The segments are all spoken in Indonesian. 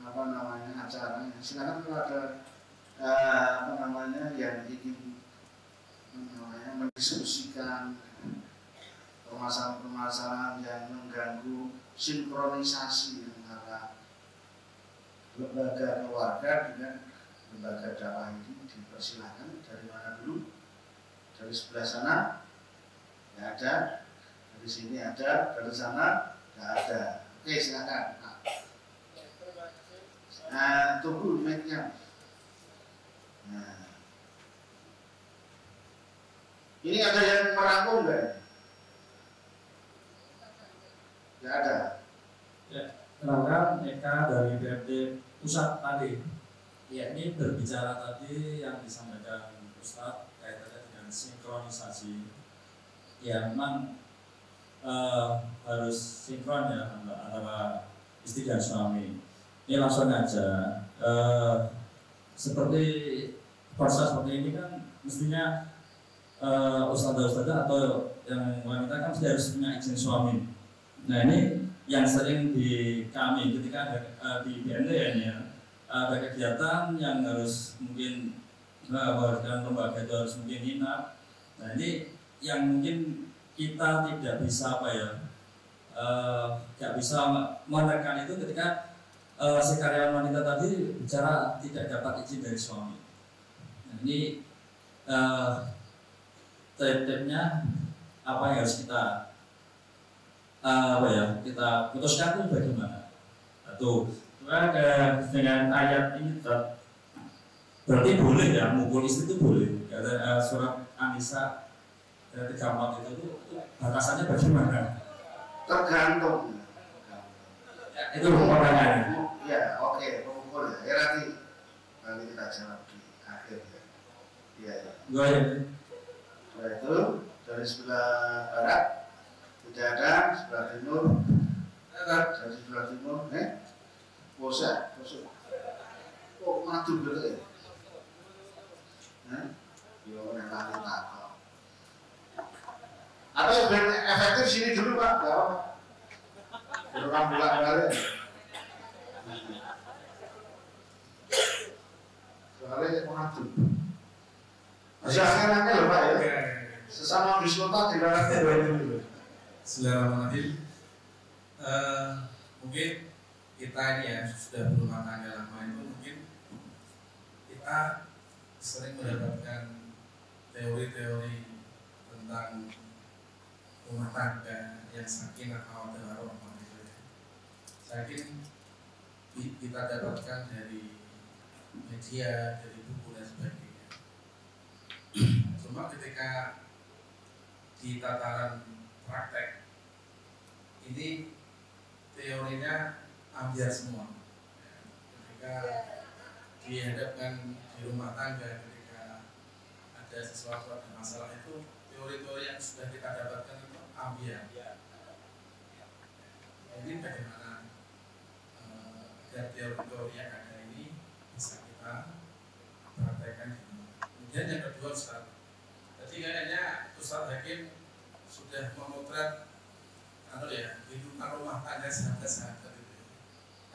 apa namanya acaranya. Silakan kalau ada apa namanya yang ingin mendiskusikan permasalahan-permasalahan yang mengganggu sinkronisasi antara lembaga keluarga dengan lembaga dakwah ini, dipersilakan. Dari mana dulu? Dari sebelah sana nggak ada, dari sini ada, dari sana nggak ada. Oke, silakan. Nah, tunggu mic-nya. Nah, ini ada yang merangkum nggak? Nggak ada. Ya, kenalkan Eka dari BMT Pusat tadi. Ya, ini berbicara tadi yang disampaikan Ustadz kaitannya dengan sinkronisasi. Ya, memang harus sinkron ya antara istri dan suami. Ini langsung aja. Seperti proses seperti ini kan mestinya ustadzah atau yang wanita kan harus punya izin suami. Nah, ini yang sering di kami ketika di BNT ya, ada kegiatan yang harus mungkin warga lembaga itu harus mungkin inap. Nah, ini yang mungkin kita tidak bisa tidak bisa menekan itu ketika si karyawan wanita tadi bicara tidak dapat izin dari suami. Nah, ini tip-tipnya apa yang harus kita kita putuskan itu bagaimana? Satu, dengan ayat ini berarti boleh ya mukul istri itu boleh. Kata surat An-Nisa 34 itu batasannya bagaimana? Tergantung. Ya, itu pertanyaannya. Ya, oke, pemukul ya. Nanti kita jawab di akhir ya. Iya. Ya. Setelah itu dari sebelah barat tidak ada, sebelah timur dari sebelah timur, bosan. Kok maju gitu ya? Yo, nanti takut. Atau yang efektif sini dulu Pak, nggak apa-apa. Orang bulan balik. Soalnya maju. Masih akhir-akhir loh Pak ya. Sesama biskota dilarang dulu. Bismillahirrahmanirrahim. Mungkin kita ini ya sudah berumah tangga lama itu mungkin kita sering mendapatkan teori-teori tentang rumah tangga yang sakinah mawaddah warahmah gitu ya. Saking kita dapatkan dari media, dari buku dan sebagainya. Cuma ketika di tataran praktek ini teorinya ambiar semua. Ketika dihadapkan di rumah tangga, ketika ada sesuatu, ada masalah itu teori-teori yang sudah kita dapatkan itu ambiar. Jadi bagaimana agar teori-teori yang ada ini bisa kita praktekkan. Kemudian yang kedua Ustaz, tadi kayaknya Ustaz Hakim sudah memotret kehidupan rumah tangga sahabat-sahabat itu.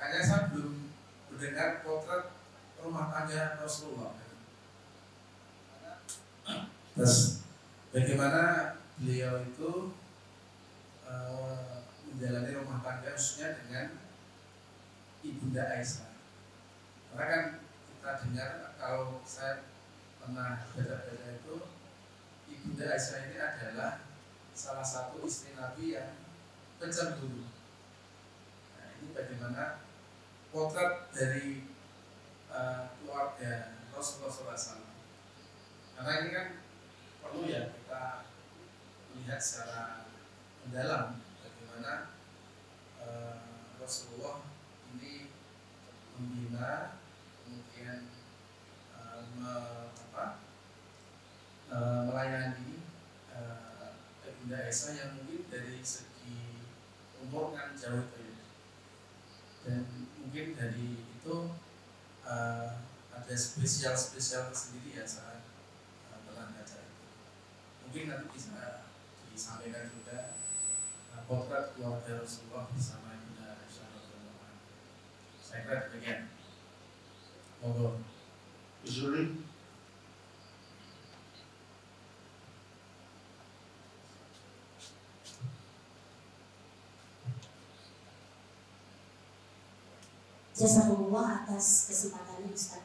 Kayaknya saya belum mendengar potret rumah tangga Rasulullah. Terus bagaimana beliau itu menjalani rumah tangga khususnya dengan Ibunda Aisyah. Karena kan kita dengar, kalau saya pernah baca-baca itu, Ibunda Aisyah ini adalah salah satu istri Nabi yang pencemburu. Nah, ini bagaimana potret dari keluarga Rasulullah SAW. Karena ini kan perlu ya kita melihat secara mendalam bagaimana Rasulullah ini membina, kemudian melayani Ibunda Aisyah yang mungkin dari segi umur kan jauh itu ya. Dan mungkin dari itu ada spesial sendiri ya saat pernah baca itu. Mungkin nanti bisa disampaikan juga potret keluarga Rasulullah bersama Ibunda Aisyah. Saya kira demikian. Monggo. Usuli. Jazakumullah atas kesempatannya Ustaz.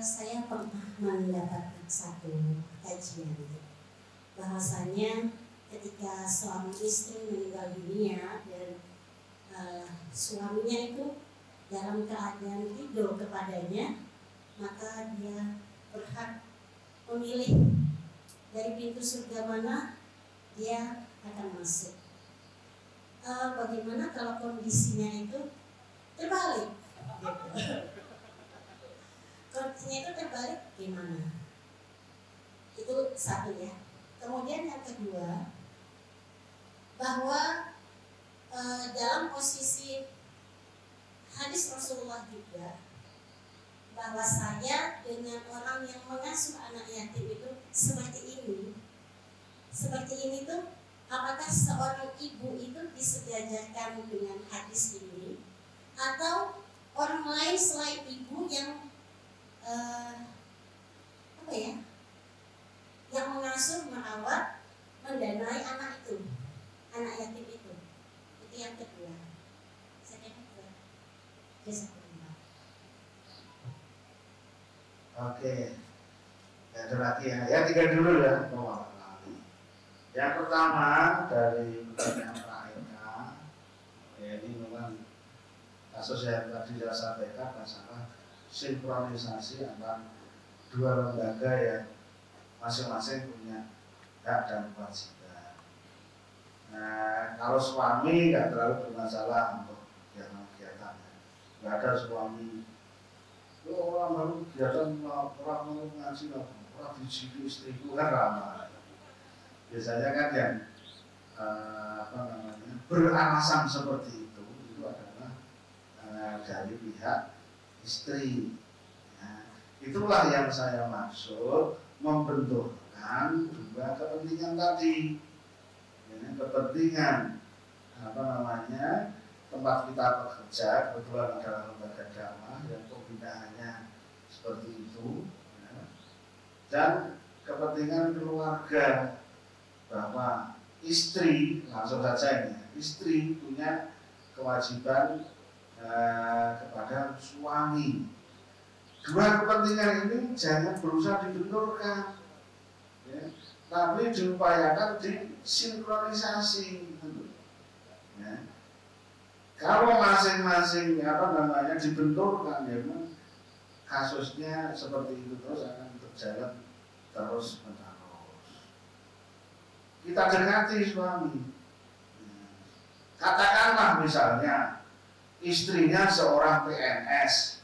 Saya pernah mendapatkan satu kajian bahwasanya ketika suami istri meninggal dunia dan suaminya itu dalam keadaan tidur kepadanya, maka dia berhak memilih dari pintu surga mana dia akan masuk. Bagaimana kalau kondisinya itu terbalik? Gitu. Kondisinya itu terbalik gimana? Itu satu ya. Kemudian yang kedua, bahwa dalam posisi hadis Rasulullah juga, bahwa saya dengan orang yang mengasuh anak yatim itu seperti ini tuh, apakah seorang ibu itu disejajarkan dengan hadis ini, atau orang lain selain ibu yang yang mengasuh, merawat, mendanai anak itu, anak yatim itu yang kedua. Saya kira Oke, ada lagi ya, tiga dulu ya. Yang pertama dari pertanyaan Pak Eka, ya ini memang kasus yang tadi saya sampaikan masalah sinkronisasi antara dua lembaga yang masing-masing punya hak dan kewajiban. Nah, kalau suami nggak terlalu bermasalah untuk kegiatan, nggak ada suami, orang baru kegiatan orang mau ngaji, orang dijitu istriku kan ramah. Biasanya kan yang beralasan seperti itu adalah dari pihak istri. Nah, itulah yang saya maksud membenturkan dua kepentingan tadi. Ini kepentingan tempat kita bekerja, kebetulan adalah lembaga dakwah yang pembinaannya seperti itu, ya. Dan kepentingan keluarga, bahwa istri, langsung saja ini, istri punya kewajiban kepada suami. Dua kepentingan ini jangan berusaha dibenturkan, ya, tapi diupayakan disinkronisasi. Ya. Kalau masing-masing dibenturkan, ya, kasusnya seperti itu terus akan berjalan terus-menerus. Kita dekati suami. Katakanlah misalnya istrinya seorang PNS.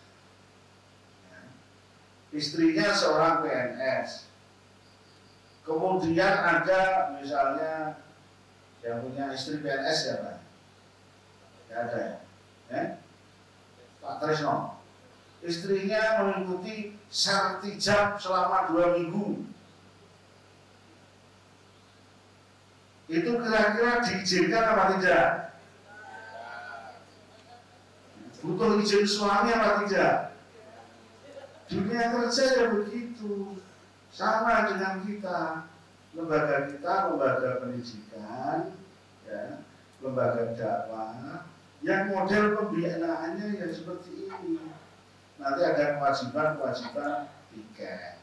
Istrinya seorang PNS. Kemudian ada misalnya yang punya istri PNS siapa? Tidak ada ya? Pak Tresno. Istrinya mengikuti sertijab selama 2 minggu. Itu kira-kira diizinkan apa tidak? Butuh izin suami apa tidak? Dunia kerja ya begitu, sama dengan kita, lembaga pendidikan, ya, lembaga dakwah, yang model pembinaannya ya seperti ini. Nanti ada kewajiban tiket.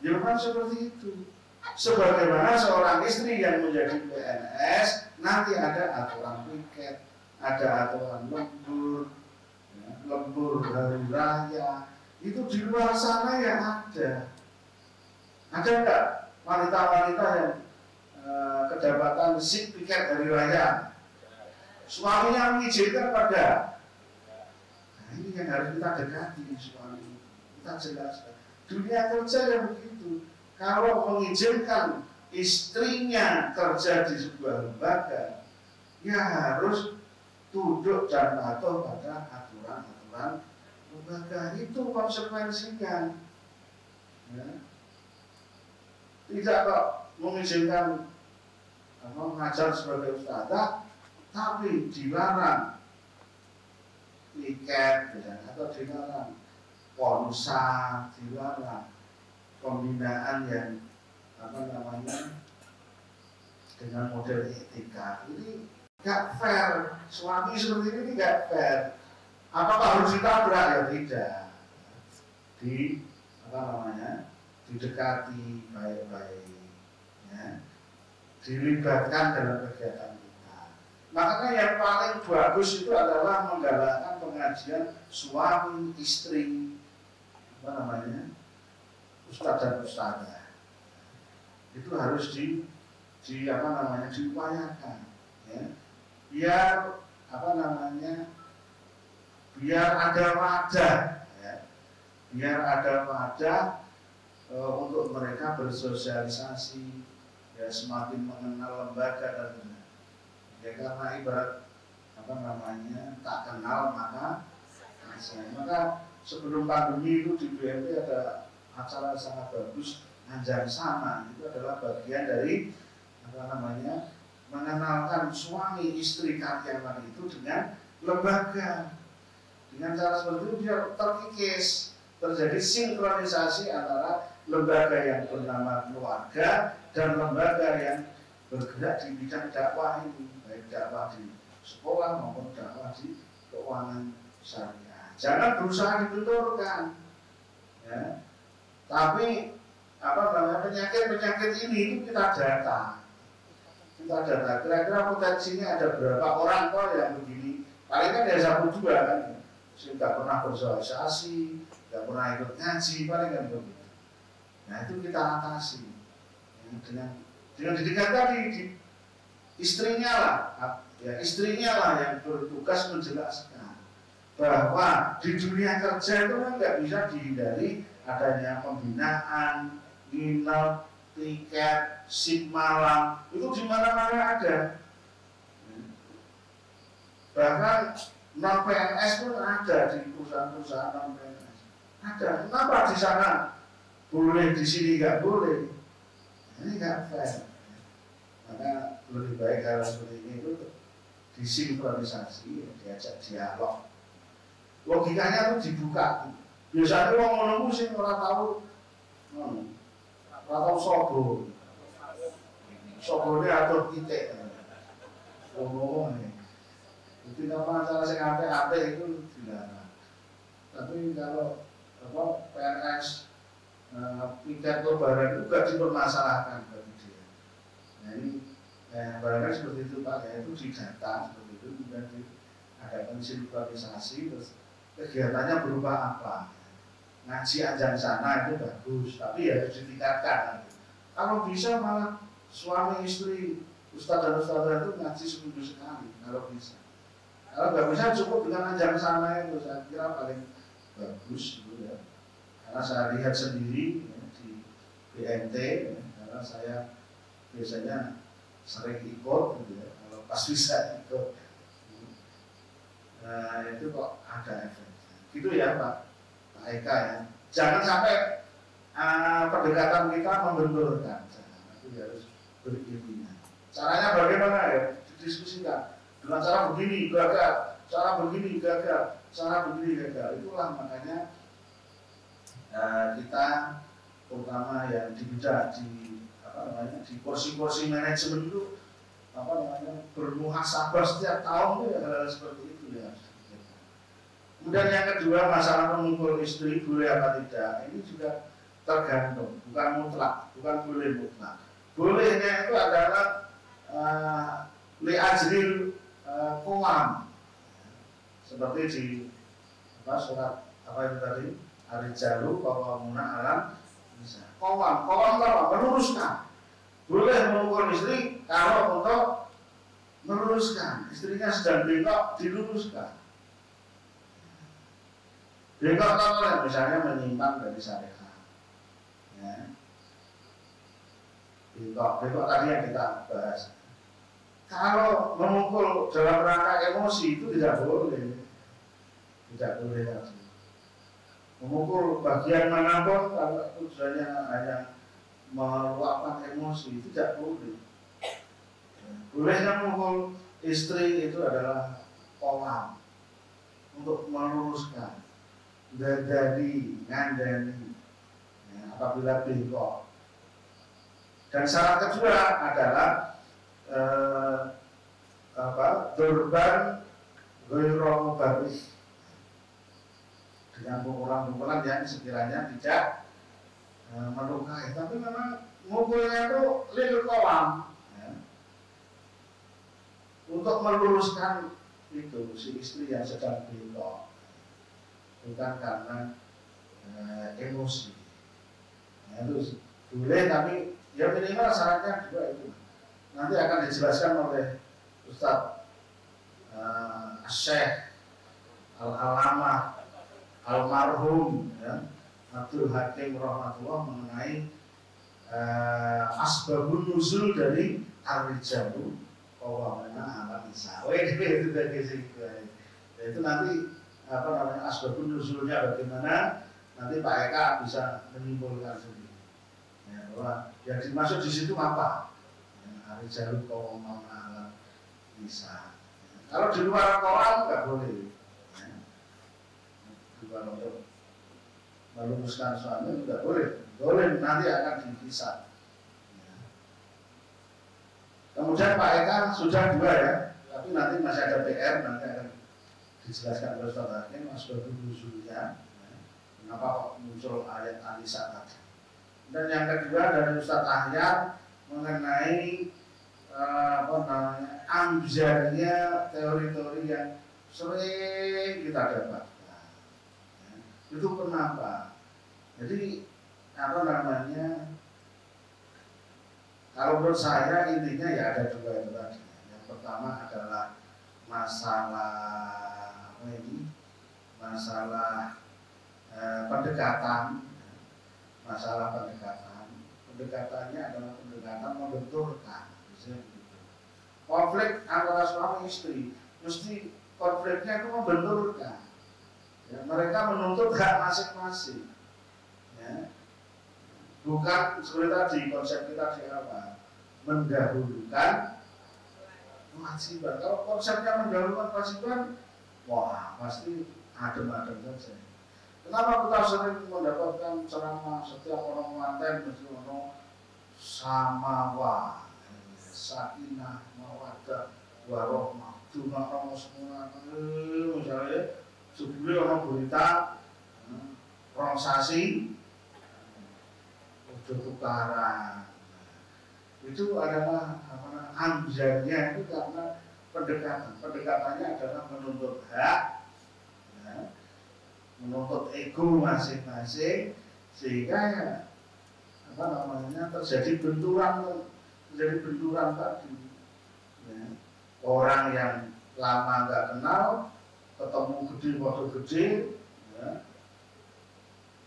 Ya memang seperti itu. Sebagaimana seorang istri yang menjadi PNS, nanti ada aturan piket, ada aturan lembur, ya, lembur hari raya, itu di luar sana ya ada. Ada enggak wanita-wanita yang kedapatan sip piket hari raya? Suaminya mengizinkan pada. Nah, ini yang harus kita dekati suami. Kita jelaskan. Dunia kerja yang begitu. Kalau mengizinkan istrinya kerja di sebuah lembaga, ya harus tunduk dan patuh pada aturan-aturan lembaga. Itu konsekuensinya. Ya. Tidak kok mengizinkan mengajar sebagai ustadzah, tapi dilarang tiket misalnya, atau dilarang ponsel, dilarang pembinaan yang dengan model etika. Ini gak fair. Suami seperti ini gak fair. Apakah harus ditabrak? Ya tidak. Didekati baik-baik, ya. Dilibatkan dalam kegiatan kita. Makanya yang paling bagus itu adalah menggalakkan pengajian suami istri, ustadz dan ustadzah. Itu harus diupayakan, ya. Biar ada wadah, ya. Biar ada wadah untuk mereka bersosialisasi, ya, semakin mengenal lembaga dan ya, karena ibarat tak kenal maka sebelum pandemi itu di BMP ada acara sangat bagus, Anjang Sana. Itu adalah bagian dari mengenalkan suami istri karyawan itu dengan lembaga. Dengan cara seperti itu biar terkikis, terjadi sinkronisasi antara lembaga yang bernama keluarga dan lembaga yang bergerak di bidang dakwah ini, baik dakwah di sekolah maupun dakwah di keuangan syariah. Jangan berusaha dibenturkan, ya. Tapi penyakit ini itu kita data. Kira-kira potensinya ada berapa orang kok yang begini? Paling kan ada 1-2 kan, tidak pernah bersosialisasi, tidak pernah ikut ngaji, paling kan begitu. Nah itu kita atasi dengan didikan tadi istrinya lah yang bertugas menjelaskan bahwa di dunia kerja itu kan nggak bisa dihindari adanya pembinaan, nginep, tiket, shift malam, itu di mana-mana ada. Bahkan non PNS pun ada di perusahaan-perusahaan non PNS. Ada. Kenapa di sana boleh, di sini nggak boleh? Ini nggak fair. Maka lebih baik hal seperti ini itu disinkronisasi, diajak dialog. Logikanya itu dibuka. Biasanya orang menunggu sih orang tahu sobo ini atur titik. Ngomong ini. Jadi nama cara saya ate itu dilarang. Tapi kalau PNS tiket lebaran itu gak dipermasalahkan bagi dia. Nah ini barangkali seperti itu Pak, ya, itu didata seperti itu, kemudian diadakan sinkronisasi, terus kegiatannya berupa apa? Ngaji Anjang Sana itu bagus, tapi ya harus ditingkatkan. Kalau bisa malah suami istri ustadz dan ustadzah itu ngaji seminggu sekali, kalau bisa. Kalau nggak bisa cukup dengan Anjang Sana itu, saya kira paling bagus gitu ya. Karena saya lihat sendiri ya, di BNT, ya, karena saya biasanya sering ikut gitu ya, kalau pas bisa ikut. Nah itu kok ada efeknya. Gitu ya Pak Eka ya. Jangan sampai pendekatan kita membenturkan. Itu harus beriringan. Caranya bagaimana ya? Didiskusikan. Dengan cara begini gagal, cara begini gagal, cara begini gagal. Itulah makanya kita terutama yang di bidang di kursi-kursi manajemen itu bermuhasabah setiap tahun itu hal seperti itu ya. Kemudian yang kedua, masalah mengukur istri boleh apa tidak, ini juga tergantung, bukan mutlak, bukan boleh mutlak. Bolehnya itu adalah li'ajril qawam, seperti di surat itu tadi, Ar-Rijalu qawwamuna 'alan nisa. Qawam apa? Meluruskan. Boleh mengukur istri kalau untuk meluruskan, istrinya sedang bengkok diluruskan. Bengkok kalau misalnya menyimpang dari syariat, ya. Bengkok tadi yang kita bahas. Kalau memukul dalam rangka emosi itu tidak boleh tadi. Memukul bagian manapun kalau tujuannya hanya meluapkan emosi itu tidak boleh. Bolehnya memukul istri itu adalah qawam. untuk meluruskan, dari ngandani apabila bengkok. Dan syarat kedua adalah durban goyro baris, dengan pukulan-pukulan yang sekiranya tidak melukai, tapi memang mukulnya itu lil kolam, ya, untuk meluruskan itu si istri yang sedang bengkok, bukan karena emosi. Ya, itu boleh, tapi ya minimal syaratnya dua itu. Nanti akan dijelaskan oleh Ustadz Syekh Al-Alamah Almarhum, ya, Abdul Hakim rahmatullah, mengenai asbabun nuzul dari ar-rijalu qawwamuna 'ala nisa. Itu dari situ. Itu nanti asbabun nuzulnya bagaimana, nanti Pak Eka bisa menyimpulkan sendiri. Ya, bahwa yang dimaksud di situ apa? Ya, ar-rijalu qawwamuna 'ala nisa. Ya, kalau di luar Quran nggak boleh. Ya. Di luar untuk meluruskan suami tidak boleh. Boleh, nanti akan dipisah. Ya. Kemudian Pak Eka sudah dua ya, tapi nanti masih ada PR, nanti akan dijelaskan oleh Ustaz Hakim asbabun nuzulnya, ya, kenapa kok muncul ayat An-Nisa tadi. Dan yang kedua dari Ustaz Ahyar mengenai amjarnya teori-teori yang sering kita dapatkan. Ya. Itu kenapa? Jadi kalau menurut saya intinya ya ada dua itu tadi. Yang pertama adalah masalah pendekatan. Masalah pendekatannya adalah pendekatan membenturkan. Konflik antara suami istri mesti konfliknya itu membenturkan. Ya, mereka menuntut hak masing-masing. Ya. Bukan seperti tadi konsep kita di awal, mendahulukan kewajiban. Kalau konsepnya mendahulukan kewajiban, wah pasti adem-adem saja. Kenapa kita sering mendapatkan ceramah setiap orang manten mesti ono samawa, sakinah, mawaddah, warohmah, cuma orang semua. Misalnya sebelum orang berita, orang sasi tukaran, itu adalah amjarnya itu karena pendekatannya adalah menuntut hak, ya, menuntut ego masing-masing, sehingga ya, terjadi benturan tadi, ya. Orang yang lama nggak kenal ketemu waktu gede, ya,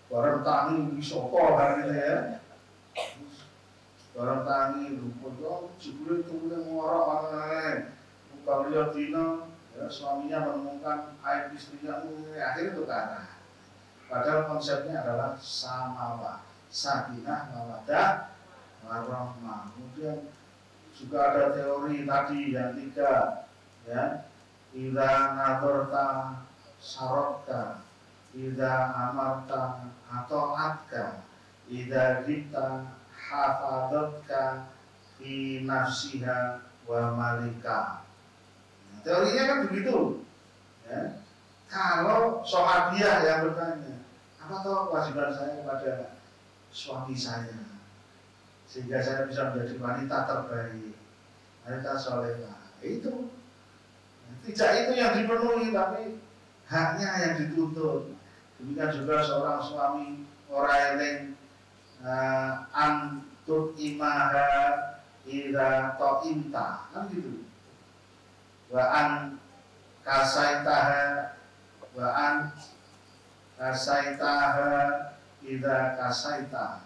bareng tangi wisoko hari ini ya. Barang tangi rumput dong, jebule kemudian ngorok mana bukan lihat dino, ya, suaminya menemukan aib istrinya, akhirnya tukaran. Padahal konsepnya adalah samawa, sakinah, mawaddah, warahmah. Kemudian juga ada teori tadi yang tiga, ya, idza nadorta sarotka, idza amarta ata'atka, idza kita hafadatka fi nafsiha wa malika. Nah, teorinya kan begitu, ya. Kalau sahabiah yang bertanya, apa tahu kewajiban saya kepada suami saya sehingga saya bisa menjadi wanita terbaik, wanita solehah, itu tidak itu yang dipenuhi, tapi haknya yang dituntut. Demikian juga seorang suami orang yang antut imaha ira to'inta, kan gitu. Wa an kasaitaha ira kasaita.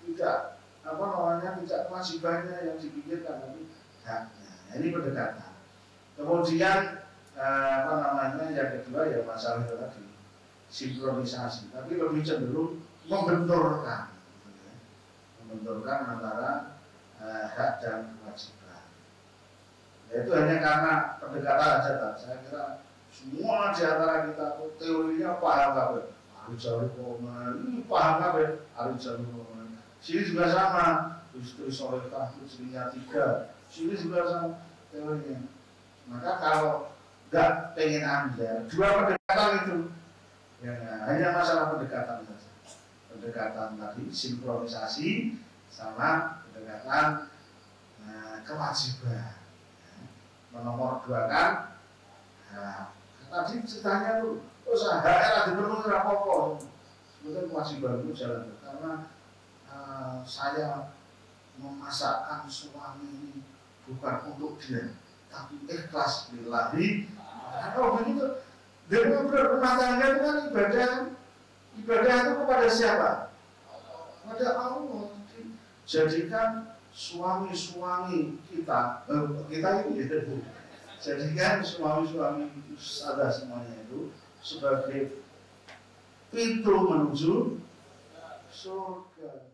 Tidak tidak kewajibannya yang dipikirkan, tapi haknya. Ini pendekatan. Kemudian yang kedua ya masalah itu tadi, sinkronisasi, tapi lebih cenderung membenturkan, ya. Membenturkan antara hak dan kewajiban. Itu hanya karena pendekatan aja tak. Saya kira semua di antara kita teorinya paham kabeh. Harus jalur komen, ini paham kabeh. Harus jalur komen. Sini juga sama. Istri solehah, istrinya 3. Sini juga sama teorinya. Maka kalau nggak pengen ambil 2 pendekatan itu, ya, hanya masalah pendekatan saja. Pendekatan tadi sinkronisasi sama pendekatan kewajiban. Menomor 2 kan, nah, tadi ceritanya tuh, terus HR dipenuhi apa-apa. Sebetulnya kewajiban itu jalan karena saya memasakkan suami ini bukan untuk dia, tapi ikhlas lillahi. Kalau begitu, dia berumah tangga itu kan ibadah. Ibadah itu kepada siapa? Kepada Allah. Jadikan suami-suami kita ini, jadikan suami-suami ada semuanya itu sebagai pintu menuju surga.